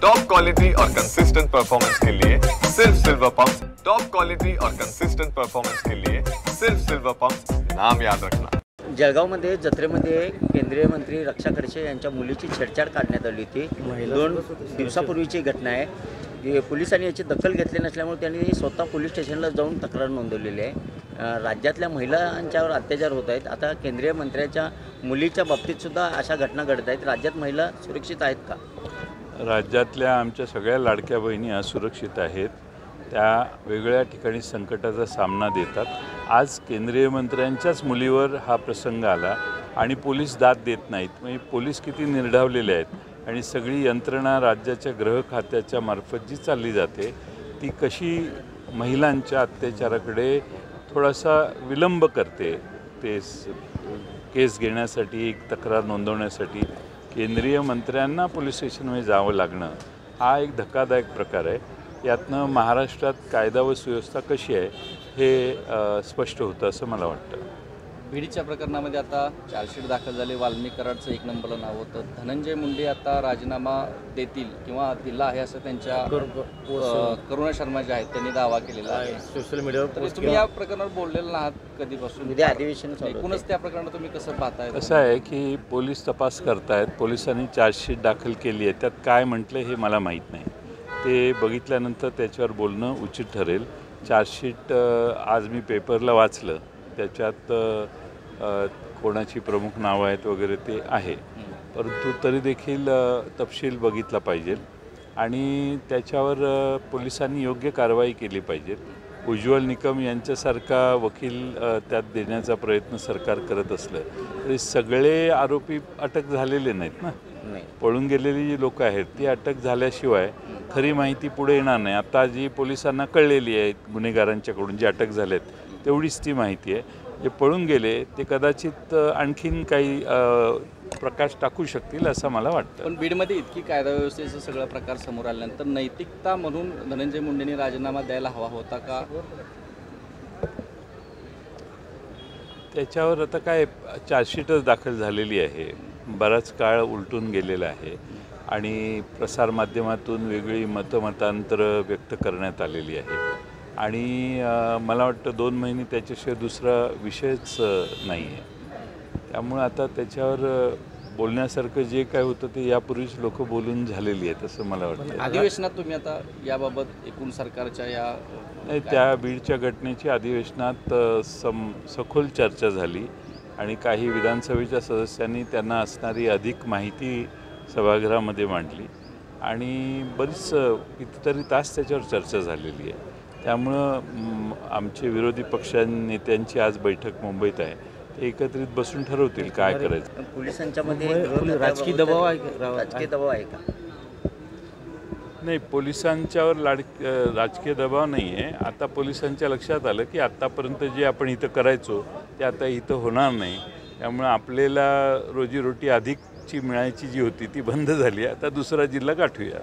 Top quality और consistent performance के लिए सिर्फ सिल्वर पंप्स। टॉप क्वालिटी और कंसिस्टेंट परफॉर्मेंस के लिए सिर्फ सिल्वर पंप्स, नाम याद रखना। जळगावमध्ये जत्रेमध्ये केंद्रीय मंत्री रक्षा खडसे यांच्या मुलीची छेडछाड काढण्यात आली होती। 2 दिवसापूर्वीची घटना आहे। पोलिसांनी याची दखल घेतली नसल्यामुळे त्यांनी स्वतः पोलीस स्टेशनला जाऊन तक्रार नोंदवलेली आहे। राज्यातल्या महिलांच्यावर अत्याचार होत आहेत। आता केंद्रीय मंत्र्याच्या मुलीच्या बाबतीत सुद्धा अशा घटना घडत आहेत। राज्यात महिला सुरक्षित आहेत का? राज्यातल्या आमच्या सगळ्या लाडक्या बहिणी असुरक्षित आहेत। त्या वेगळ्या ठिकाणी संकटाचा सामना देतात। आज केंद्रीय मंत्र्यांच्याच मुलीवर हा प्रसंग आला आणि पोलीस दाद देत नाहीत। म्हणजे पोलीस किती निर्ढावलेले आहेत आणि सगळी यंत्रणा राज्याच्या गृह खात्याच्या मार्फत जी चालली जाते ती कशी महिलांच्या अत्याचाराकडे थोडासा विलंब करते। ते केस घेण्यासाठी, एक तक्रार नोंदवण्यासाठी केंद्रीय मंत्र्यांना पोलीस स्टेशनमध्ये जावं लागणं हा एक धक्कादायक प्रकार आहे। यातनं महाराष्ट्रात कायदा व सुव्यवस्था कशी आहे हे स्पष्ट होतं असं मला वाटतं। बीडच्या प्रकरणामध्ये आता चार्जशीट दाखल झाले। वाल्मिक कराडचं 1 नंबरला नाव होतं। धनंजय मुंडे आता राजीनामा देतील किंवा दिला आहे असं त्यांच्या करुणा शर्मा जे आहेत त्यांनी दावा केलेला आहे सोशल मीडियावर। तुम्ही या प्रकरणावर बोललेलं आहात कधीपासून? उद्या अधिवेशन एकूणच त्या प्रकरणात तुम्ही कसं पाहताय? असं आहे की पोलीस तपास करतायत। पोलिसांनी चार्जशीट दाखल केली आहे। त्यात काय म्हटलं हे मला माहीत नाही। ते बघितल्यानंतर त्याच्यावर बोलणं उचित ठरेल। चार्जशीट आज मी पेपरला वाचलं, त्याच्यात कोणाची प्रमुख नावं आहेत वगैरे ते आहे, परंतु तरी देखील तपशील बघितला पाहिजे आणि त्याच्यावर पोलिसांनी योग्य कारवाई केली पाहिजे। उज्ज्वल निकम यांच्यासारखा वकील त्यात देण्याचा प्रयत्न सरकार करत असलं तरी सगळे आरोपी अटक झालेले नाहीत ना। पळून गेलेली जी लोक आहेत ती अटक झाल्याशिवाय खरी माहिती पुढे येणार नाही। आता जी पोलिसांना कळलेली आहे गुन्हेगारांच्याकडून जी अटक झालेत तेवढीच ती माहिती आहे। जे पळून गेले ते कदाचित आणखीन काही प्रकाश टाकू शकतील असं मला वाटतं। पण बीडमध्ये इतकी कायदा व्यवस्थेचा सगळा प्रकार समोर आल्यानंतर नैतिकता म्हणून धनंजय मुंडेंनी राजीनामा द्यायला हवा होता का? त्याच्यावर आता काय चार्जशीटच दाखल झालेली आहे। बराच काळ उलटून गेलेला आहे आणि प्रसारमाध्यमातून वेगळी मतांतरं व्यक्त करण्यात आलेली आहे आणि मला वाटतं 2 महिने त्याच्याशिवाय दुसरा विषयच नाही आहे। त्यामुळे आता त्याच्यावर बोलण्यासारखं जे काय होतं ते यापूर्वीच लोक बोलून झालेली आहेत असं मला वाटतं। अधिवेशनात तुम्ही आता याबाबत एकूण सरकारच्या या नाही, त्या बीडच्या घटनेची अधिवेशनात सखोल चर्चा झाली आणि काही विधानसभेच्या सदस्यांनी त्यांना असणारी अधिक माहिती सभागृहामध्ये मांडली आणि बरीच कितीतरी तास त्याच्यावर चर्चा झालेली आहे। त्यामुळं आमचे विरोधी नेत्यांची आज बैठक मुंबईत आहे। ते एकत्रित बसून ठरवतील काय करायचं। पोलिसांच्यामध्ये राजकीय दबाव आहे का? नाही, पोलिसांच्यावर राजकीय दबाव नाही आहे। आता पोलिसांच्या लक्षात आलं की आत्तापर्यंत जे आपण इथं करायचो ते आता इथं होणार नाही। त्यामुळे आपल्याला रोजीरोटी अधिकची मिळायची जी होती ती बंद झाली। आता दुसरा जिल्हा गाठूया।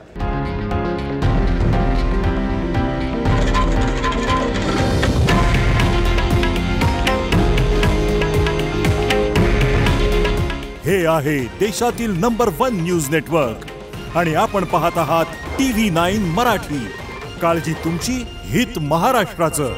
हे आहे देशातील नंबर 1 न्यूज नेटवर्क आणि आपण पाहत आहात TV9 मराठी। काळजी तुमची, हित महाराष्ट्राचं।